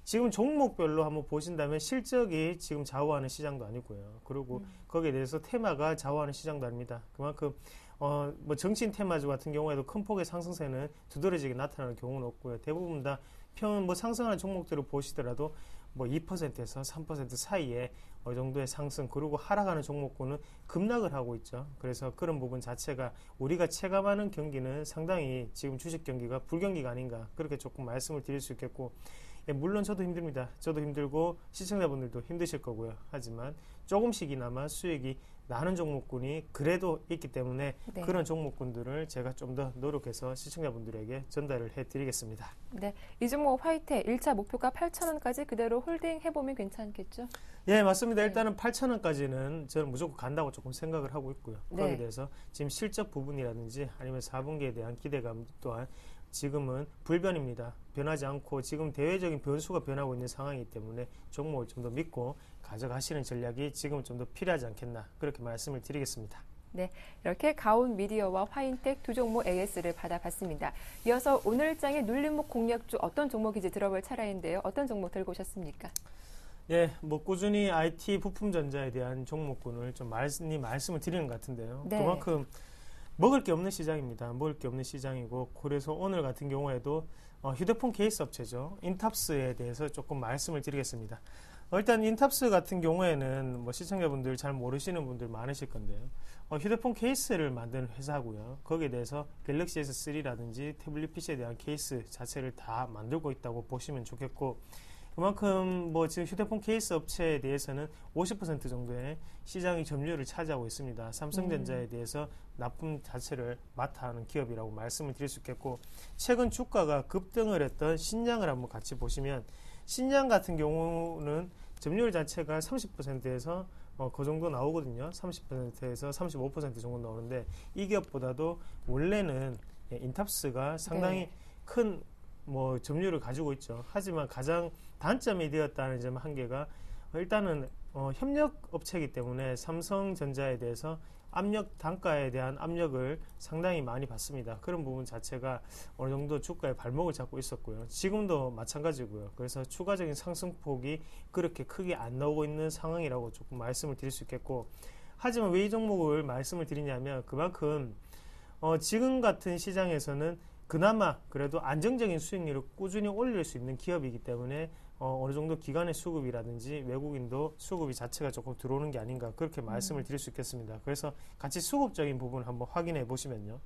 지금 종목별로 한번 보신다면 실적이 지금 좌우하는 시장도 아니고요. 그리고 거기에 대해서 테마가 좌우하는 시장도 아닙니다. 그만큼 뭐 정신 테마주 같은 경우에도 큰 폭의 상승세는 두드러지게 나타나는 경우는 없고요. 대부분 다 뭐 상승하는 종목들을 보시더라도 뭐 2%에서 3% 사이에 어느 정도의 상승, 그리고 하락하는 종목군은 급락을 하고 있죠. 그래서 그런 부분 자체가 우리가 체감하는 경기는 상당히 지금 주식 경기가 불경기가 아닌가 그렇게 조금 말씀을 드릴 수 있겠고, 예, 물론 저도 힘듭니다. 저도 힘들고 시청자분들도 힘드실 거고요. 하지만 조금씩이나마 수익이 나는 종목군이 그래도 있기 때문에 네. 그런 종목군들을 제가 좀 더 노력해서 시청자분들에게 전달을 해드리겠습니다. 네, 이 종목 화이텍 1차 목표가 8,000원까지 그대로 홀딩 해보면 괜찮겠죠? 예, 맞습니다. 일단은 8,000원까지는 저는 무조건 간다고 조금 생각을 하고 있고요. 네. 거기에 대해서 지금 실적 부분이라든지 아니면 4분기에 대한 기대감 또한 지금은 불변입니다. 변하지 않고 지금 대외적인 변수가 변하고 있는 상황이기 때문에 종목을 좀 더 믿고 가져가시는 전략이 지금은 좀 더 필요하지 않겠나 그렇게 말씀을 드리겠습니다. 네, 이렇게 가온 미디어와 화인텍 두 종목 AS를 받아봤습니다. 이어서 오늘 일장의 눌림목 공략주 어떤 종목인지 들어볼 차례인데요. 어떤 종목 들고 오셨습니까? 예, 뭐 꾸준히 IT 부품전자에 대한 종목군을 좀 많이 말씀을 드리는 것 같은데요. 네. 그만큼 먹을 게 없는 시장입니다. 먹을 게 없는 시장이고, 그래서 오늘 같은 경우에도 휴대폰 케이스 업체죠. 인탑스에 대해서 조금 말씀을 드리겠습니다. 일단 인탑스 같은 경우에는 뭐 시청자분들 잘 모르시는 분들 많으실 건데요. 휴대폰 케이스를 만드는 회사고요. 거기에 대해서 갤럭시 S3라든지 태블릿 PC에 대한 케이스 자체를 다 만들고 있다고 보시면 좋겠고, 그만큼 뭐 지금 휴대폰 케이스 업체에 대해서는 50% 정도의 시장의 점유율을 차지하고 있습니다. 삼성전자에 대해서 납품 자체를 맡아 하는 기업이라고 말씀을 드릴 수 있겠고, 최근 주가가 급등을 했던 신장을 한번 같이 보시면, 신장 같은 경우는 점유율 자체가 30%에서 그 정도 나오거든요. 30%에서 35% 정도 나오는데, 이 기업보다도 원래는 인탑스가 상당히 큰 뭐 점유율을 가지고 있죠. 하지만 가장 단점이 되었다는 점 한계가, 일단은 협력 업체이기 때문에 삼성전자에 대해서 단가에 대한 압력을 상당히 많이 받습니다. 그런 부분 자체가 어느 정도 주가에 발목을 잡고 있었고요. 지금도 마찬가지고요. 그래서 추가적인 상승폭이 그렇게 크게 안 나오고 있는 상황이라고 조금 말씀을 드릴 수 있겠고, 하지만 왜 이 종목을 말씀을 드리냐면, 그만큼 지금 같은 시장에서는 그나마 그래도 안정적인 수익률을 꾸준히 올릴 수 있는 기업이기 때문에 어느 정도 기관의 수급이라든지 외국인도 수급이 자체가 조금 들어오는 게 아닌가 그렇게 말씀을 드릴 수 있겠습니다. 그래서 같이 수급적인 부분을 한번 확인해 보시면요.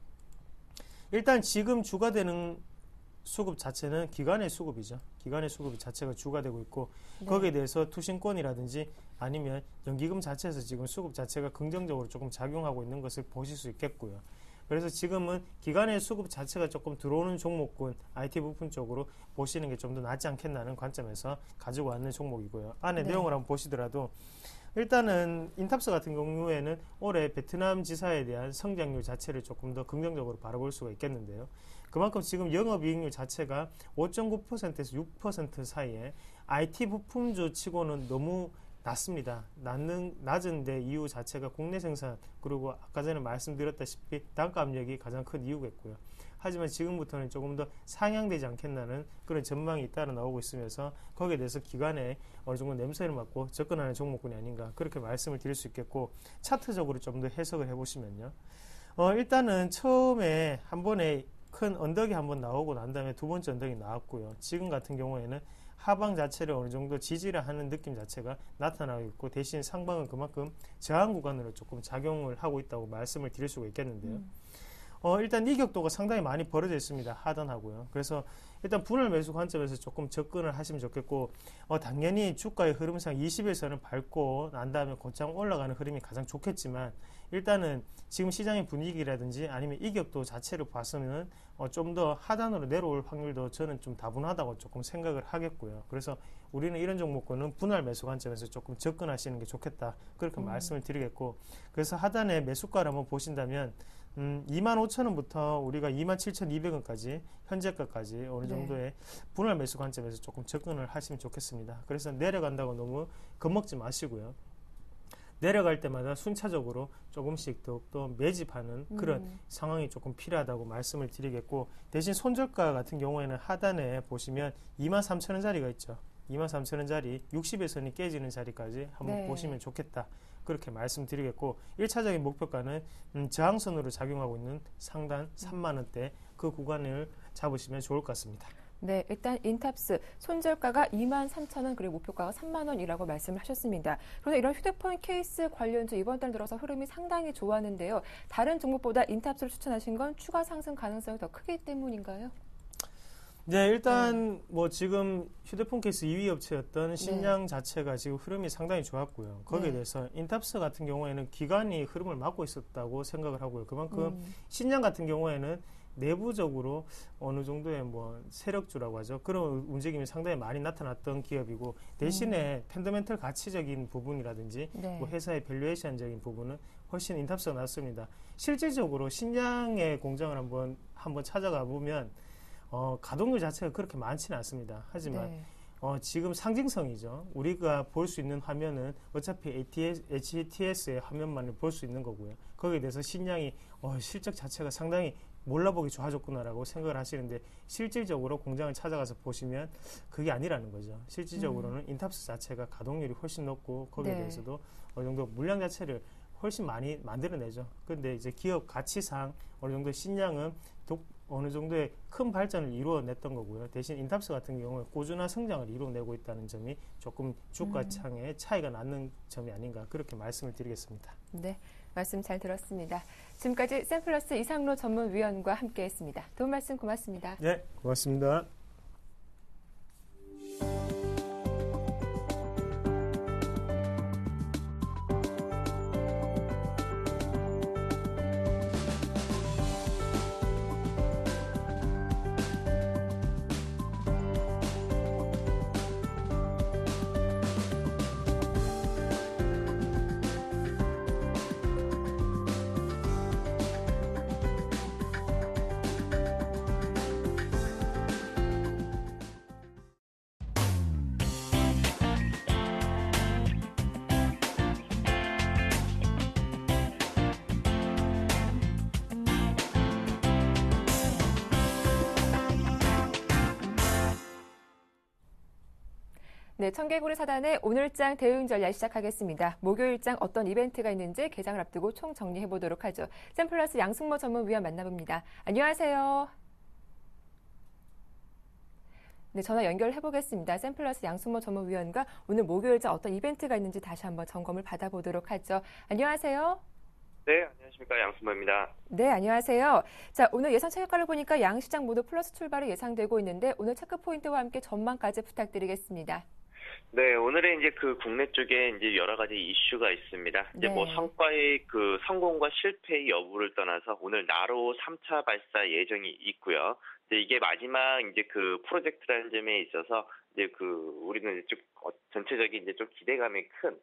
일단 지금 주가 되는 수급 자체는 기관의 수급이죠. 기관의 수급이 자체가 주가 되고 있고 네. 거기에 대해서 투신권이라든지 아니면 연기금 자체에서 지금 수급 자체가 긍정적으로 조금 작용하고 있는 것을 보실 수 있겠고요. 그래서 지금은 기관의 수급 자체가 조금 들어오는 종목군 IT 부품 쪽으로 보시는 게 좀 더 낫지 않겠나는 관점에서 가지고 왔는 종목이고요. 안에 네. 내용을 한번 보시더라도 일단은 인탑스 같은 경우에는 올해 베트남 지사에 대한 성장률 자체를 조금 더 긍정적으로 바라볼 수가 있겠는데요. 그만큼 지금 영업이익률 자체가 5.9%에서 6% 사이에 IT 부품주 치고는 너무 낮습니다. 낮은데 이유 자체가 국내 생산 그리고 아까 전에 말씀드렸다시피 단가 압력이 가장 큰 이유겠고요. 하지만 지금부터는 조금 더 상향되지 않겠나는 그런 전망이 따라 나오고 있으면서 거기에 대해서 기관에 어느 정도 냄새를 맡고 접근하는 종목군이 아닌가 그렇게 말씀을 드릴 수 있겠고 차트적으로 좀 더 해석을 해보시면요. 일단은 처음에 한 번에 큰 언덕이 한번 나오고 난 다음에 두 번째 언덕이 나왔고요. 지금 같은 경우에는 하방 자체를 어느 정도 지지를 하는 느낌 자체가 나타나고 있고 대신 상방은 그만큼 저항 구간으로 조금 작용을 하고 있다고 말씀을 드릴 수가 있겠는데요. 일단 이격도가 상당히 많이 벌어져 있습니다. 하단하고요. 그래서 일단 분할 매수 관점에서 조금 접근을 하시면 좋겠고 당연히 주가의 흐름상 20일선을 밟고 난 다음에 곧장 올라가는 흐름이 가장 좋겠지만 일단은 지금 시장의 분위기라든지 아니면 이격도 자체를 봐서는 좀 더 하단으로 내려올 확률도 저는 좀 다분하다고 조금 생각을 하겠고요. 그래서 우리는 이런 종목군은 분할 매수 관점에서 조금 접근하시는 게 좋겠다. 그렇게 말씀을 드리겠고 그래서 하단에 매수가를 한번 보신다면 25,000원부터 우리가 27,200원까지 현재가까지 어느 정도의 분할 매수 관점에서 조금 접근을 하시면 좋겠습니다. 그래서 내려간다고 너무 겁먹지 마시고요. 내려갈 때마다 순차적으로 조금씩 또 매집하는 그런 상황이 조금 필요하다고 말씀을 드리겠고 대신 손절가 같은 경우에는 하단에 보시면 23,000원짜리가 있죠. 23,000원짜리 60일선이 깨지는 자리까지 한번 보시면 좋겠다. 그렇게 말씀드리겠고 1차적인 목표가는 저항선으로 작용하고 있는 상단 3만원대 그 구간을 잡으시면 좋을 것 같습니다. 네, 일단 인탑스 손절가가 23,000원 그리고 목표가가 3만 원이라고 말씀을 하셨습니다. 그래서 이런 휴대폰 케이스 관련주 이번 달 들어서 흐름이 상당히 좋았는데요. 다른 종목보다 인탑스를 추천하신 건 추가 상승 가능성이 더 크기 때문인가요? 네, 일단 뭐 지금 휴대폰 케이스 2위 업체였던 신양 자체가 지금 흐름이 상당히 좋았고요. 거기에 대해서 인탑스 같은 경우에는 기관이 흐름을 막고 있었다고 생각을 하고요. 그만큼 신양 같은 경우에는 내부적으로 어느 정도의 뭐 세력주라고 하죠. 그런 움직임이 상당히 많이 나타났던 기업이고 대신에 펀더멘털 가치적인 부분이라든지 뭐 회사의 밸류에이션적인 부분은 훨씬 인탑스가 낮습니다. 실질적으로 신양의 공장을 한번 찾아가 보면 가동률 자체가 그렇게 많지는 않습니다. 하지만 지금 상징성이죠. 우리가 볼 수 있는 화면은 어차피 HTS의 화면만을 볼 수 있는 거고요. 거기에 대해서 신양이 실적 자체가 상당히 몰라보기 좋아졌구나라고 생각을 하시는데 실질적으로 공장을 찾아가서 보시면 그게 아니라는 거죠. 실질적으로는 인탑스 자체가 가동률이 훨씬 높고 거기에 대해서도 어느 정도 물량 자체를 훨씬 많이 만들어내죠. 그런데 이제 기업 가치상 어느 정도 신양은 어느 정도의 큰 발전을 이루어냈던 거고요. 대신 인탑스 같은 경우에 꾸준한 성장을 이루어내고 있다는 점이 조금 주가 창에 차이가 나는 점이 아닌가 그렇게 말씀을 드리겠습니다. 네, 말씀 잘 들었습니다. 지금까지 샘플러스 이상로 전문위원과 함께했습니다. 도움 말씀 고맙습니다. 네, 고맙습니다. 네, 청개구리 사단의 오늘장 대응 전략 시작하겠습니다. 목요일장 어떤 이벤트가 있는지 개장을 앞두고 총 정리해 보도록 하죠. 샘플러스 양승모 전문위원 만나봅니다. 안녕하세요. 네, 전화 연결해 보겠습니다. 샘플러스 양승모 전문위원과 오늘 목요일자 어떤 이벤트가 있는지 다시 한번 점검을 받아보도록 하죠. 안녕하세요. 네, 안녕하십니까. 양승모입니다. 네, 안녕하세요. 자, 오늘 예상 체크를 보니까 양 시장 모두 플러스 출발이 예상되고 있는데 오늘 체크 포인트와 함께 전망까지 부탁드리겠습니다. 네, 오늘은 이제 그 국내 쪽에 이제 여러 가지 이슈가 있습니다. 이제 네. 뭐 성과의 그 성공과 실패의 여부를 떠나서 오늘 나로 3차 발사 예정이 있고요. 이제 이게 마지막 이제 그 프로젝트라는 점에 있어서 이제 그 우리는 이제 좀 전체적인 이제 좀 기대감이 큰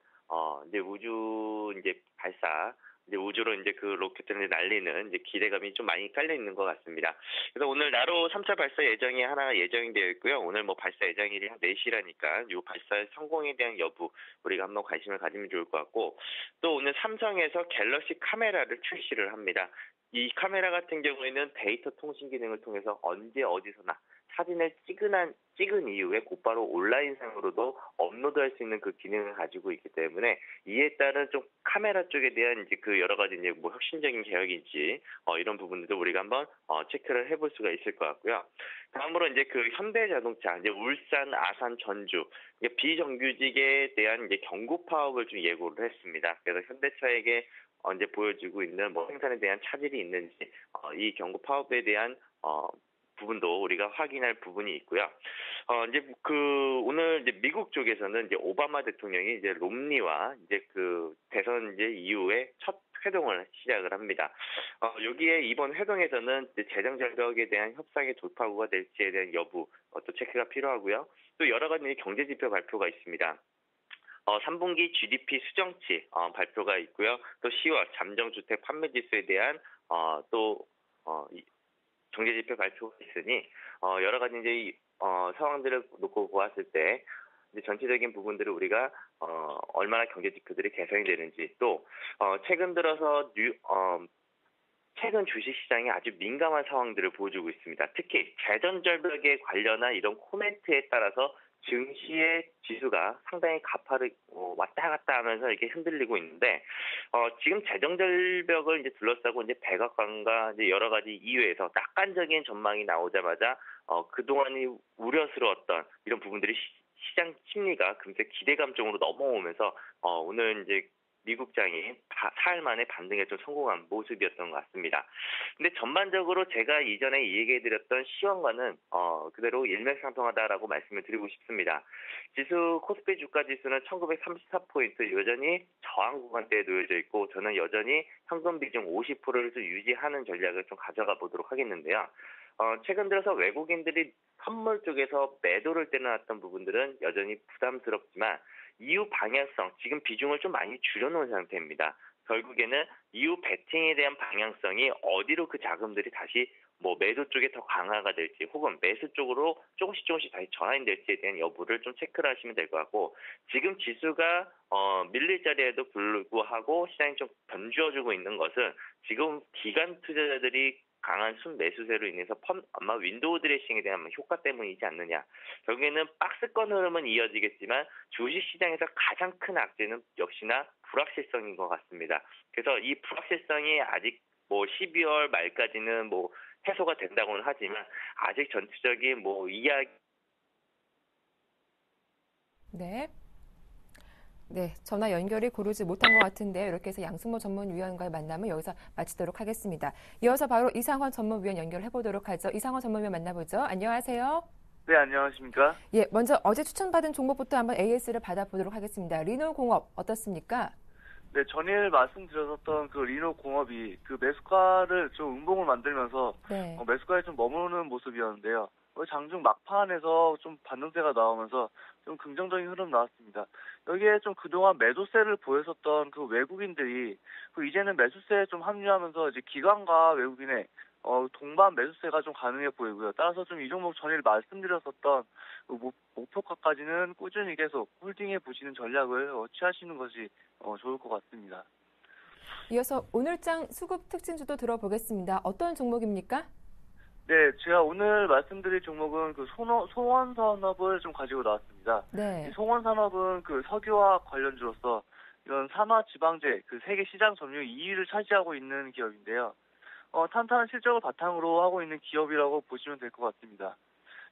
이제 우주 이제 발사 이제 우주로 이제 그 로켓을 날리는 이제 기대감이 좀 많이 깔려 있는 것 같습니다. 그래서 오늘 나로 3차 발사 예정이 하나가 예정이 되어 있고요. 오늘 뭐 발사 예정일이 한 4시라니까 이 발사의 성공에 대한 여부 우리가 한번 관심을 가지면 좋을 것 같고 또 오늘 삼성에서 갤럭시 카메라를 출시를 합니다. 이 카메라 같은 경우에는 데이터 통신 기능을 통해서 언제 어디서나 사진을 찍은 이후에 곧바로 온라인상으로도 업로드할 수 있는 그 기능을 가지고 있기 때문에 이에 따른 좀 카메라 쪽에 대한 이제 그 여러 가지 이제 뭐 혁신적인 개혁인지 이런 부분들도 우리가 한번 체크를 해볼 수가 있을 것 같고요. 다음으로 이제 그 현대자동차 이제 울산, 아산, 전주 비정규직에 대한 이제 경고 파업을 좀 예고를 했습니다. 그래서 현대차에게 이제 보여주고 있는 뭐 생산에 대한 차질이 있는지 이 경고 파업에 대한 부분도 우리가 확인할 부분이 있고요. 이제 그 오늘 이제 미국 쪽에서는 이제 오바마 대통령이 이제 롬니와 이제 그 대선 이제 이후에 첫 회동을 시작을 합니다. 여기에 이번 회동에서는 이제 재정 절벽에 대한 협상의 돌파구가 될지에 대한 여부 또 체크가 필요하고요. 또 여러 가지 경제 지표 발표가 있습니다. 3분기 GDP 수정치 발표가 있고요. 또 10월 잠정주택 판매 지수에 대한 경제지표 발표가 있으니 여러 가지 이제 상황들을 놓고 보았을 때 이제 전체적인 부분들을 우리가 얼마나 경제지표들이 개선이 되는지 또 최근 들어서 최근 주식시장이 아주 민감한 상황들을 보여주고 있습니다. 특히 재정절벽에 관련한 이런 코멘트에 따라서 증시의 지수가 상당히 가파르 왔다 갔다 하면서 이렇게 흔들리고 있는데 지금 재정절벽을 이제 둘러싸고 이제 백악관과 이제 여러 가지 이유에서 낙관적인 전망이 나오자마자 그동안이 우려스러웠던 이런 부분들이 시장 심리가 금세 기대감 쪽으로 넘어오면서 오늘 이제 미국장이 사흘 만에 반등에 좀 성공한 모습이었던 것 같습니다. 근데 전반적으로 제가 이전에 얘기해드렸던 시황과는 그대로 일맥상통하다라고 말씀을 드리고 싶습니다. 지수 코스피 주가 지수는 1934포인트 여전히 저항 구간대에 놓여져 있고 저는 여전히 현금 비중 50%를 유지하는 전략을 좀 가져가 보도록 하겠는데요. 최근 들어서 외국인들이 선물 쪽에서 매도를 떼어놨던 부분들은 여전히 부담스럽지만 이후 방향성, 지금 비중을 좀 많이 줄여놓은 상태입니다. 결국에는 이후 베팅에 대한 방향성이 어디로 그 자금들이 다시 뭐 매도 쪽에 더 강화가 될지 혹은 매수 쪽으로 조금씩 다시 전환이 될지에 대한 여부를 좀 체크를 하시면 될 것 같고 지금 지수가 밀릴 자리에도 불구하고 시장이 좀 견주어주고 있는 것은 지금 기관 투자자들이 강한 순매수세로 인해서 아마 윈도우 드레싱에 대한 효과 때문이지 않느냐. 결국에는 박스권 흐름은 이어지겠지만 주식시장에서 가장 큰 악재는 역시나 불확실성인 것 같습니다. 그래서 이 불확실성이 아직 뭐 12월 말까지는 뭐 해소가 된다고는 하지만 아직 전체적인 뭐 이야기 네, 전화 연결이 고르지 못한 것 같은데요. 이렇게 해서 양승모 전문위원과의 만남을 여기서 마치도록 하겠습니다. 이어서 바로 이상원 전문위원 연결해 보도록 하죠. 이상원 전문위원 만나보죠. 안녕하세요. 네, 안녕하십니까? 예, 먼저 어제 추천받은 종목부터 한번 AS를 받아보도록 하겠습니다. 리노공업 어떻습니까? 네, 전일 말씀드렸었던 그 리노공업이 그 매수가를 좀 음봉을 만들면서 네. 매수가에 좀 머무르는 모습이었는데요. 장중 막판에서 좀 반등세가 나오면서 좀 긍정적인 흐름 나왔습니다. 여기에 좀 그동안 매도세를 보였었던 그 외국인들이 이제는 매수세에 좀 합류하면서 이제 기관과 외국인의 동반 매수세가 좀 가능해 보이고요. 따라서 좀 이 종목 전일 말씀드렸었던 목표가까지는 꾸준히 계속 홀딩해 보시는 전략을 취하시는 것이 좋을 것 같습니다. 이어서 오늘장 수급 특징주도 들어보겠습니다. 어떤 종목입니까? 네, 제가 오늘 말씀드릴 종목은 그 송원산업을 좀 가지고 나왔습니다. 네. 송원산업은 그 석유와 관련주로서 이런 산화 지방제 그 세계 시장 점유율 2위를 차지하고 있는 기업인데요. 탄탄한 실적을 바탕으로 하고 있는 기업이라고 보시면 될 것 같습니다.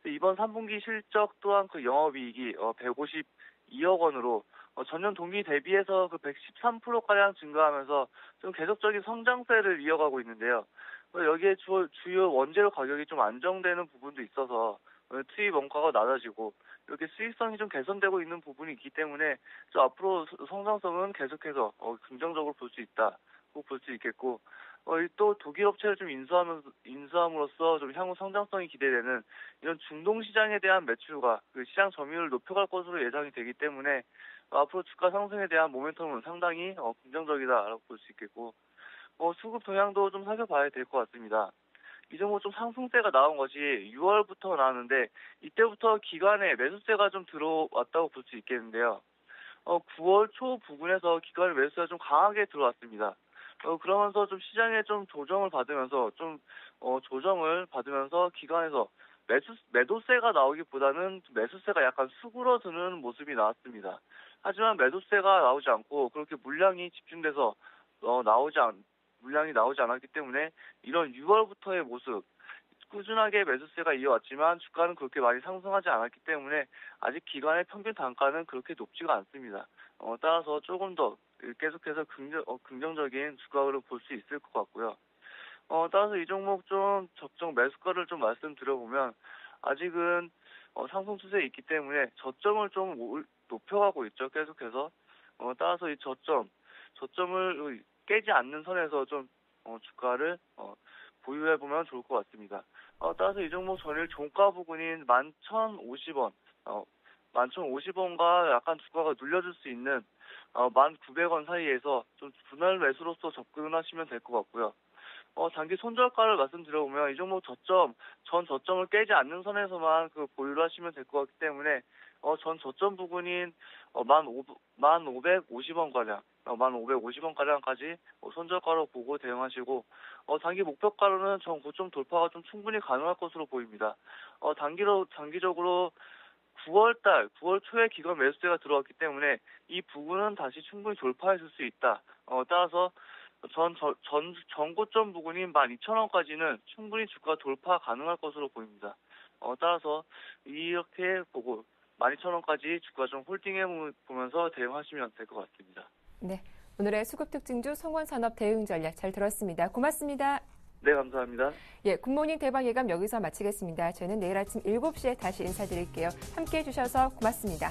이번 3분기 실적 또한 그 영업이익이 152억 원으로 전년 동기 대비해서 그 113%가량 증가하면서 좀 계속적인 성장세를 이어가고 있는데요. 여기에 주요 원재료 가격이 좀 안정되는 부분도 있어서 투입 원가가 낮아지고 이렇게 수익성이 좀 개선되고 있는 부분이 있기 때문에 좀 앞으로 성장성은 계속해서 긍정적으로 볼 수 있다, 볼 수 있겠고 또 독일 업체를 좀 인수함으로써 좀 향후 성장성이 기대되는 이런 중동 시장에 대한 매출과 그 시장 점유율을 높여갈 것으로 예상이 되기 때문에 앞으로 주가 상승에 대한 모멘텀은 상당히 긍정적이다라고 볼 수 있겠고 수급 동향도 좀 살펴봐야 될 것 같습니다. 이 정도 좀 상승세가 나온 것이 6월부터 나왔는데 이때부터 기관에 매수세가 좀 들어왔다고 볼 수 있겠는데요. 9월 초 부근에서 기관의 매수세가 좀 강하게 들어왔습니다. 그러면서 좀 시장에 좀 조정을 받으면서 기관에서 매도세가 나오기보다는 매수세가 약간 수그러드는 모습이 나왔습니다. 하지만 매도세가 나오지 않고 그렇게 물량이 집중돼서 물량이 나오지 않았기 때문에 이런 6월부터의 모습 꾸준하게 매수세가 이어왔지만 주가는 그렇게 많이 상승하지 않았기 때문에 아직 기관의 평균 단가는 그렇게 높지가 않습니다. 따라서 조금 더 계속해서 긍정적인 주가를 볼 수 있을 것 같고요. 따라서 이 종목 좀 적정 매수가를 좀 말씀드려보면 아직은 상승 추세에 있기 때문에 저점을 좀 높여가고 있죠. 계속해서. 따라서 이 저점을 깨지 않는 선에서 좀 주가를 보유해보면 좋을 것 같습니다. 따라서 이 종목 전일 종가 부근인 11,050원, 11,050원과 약간 주가가 눌려줄 수 있는 1,900원 사이에서 좀 분할 매수로서 접근하시면 될 것 같고요. 단기 손절가를 말씀드려보면 이 종목 전 저점을 깨지 않는 선에서만 보유를 하시면 될 것 같기 때문에 전 저점 부근인 1,550원가량, 1,550원가량까지 손절가로 보고 대응하시고 단기 목표가로는 전 고점 돌파가 좀 충분히 가능할 것으로 보입니다. 단기적으로 9월 초에 기관 매수세가 들어왔기 때문에 이 부분은 다시 충분히 돌파했을 수 있다. 따라서 전고점 부근인 12,000원까지는 충분히 주가 돌파 가능할 것으로 보입니다. 따라서 이렇게 보고 12,000원까지 주가 좀 홀딩해 보면서 대응하시면 될 것 같습니다. 네, 오늘의 수급 특징주 성원산업 대응 전략 잘 들었습니다. 고맙습니다. 네, 감사합니다. 예, 굿모닝 대박 예감 여기서 마치겠습니다. 저희는 내일 아침 7시에 다시 인사드릴게요. 함께해 주셔서 고맙습니다.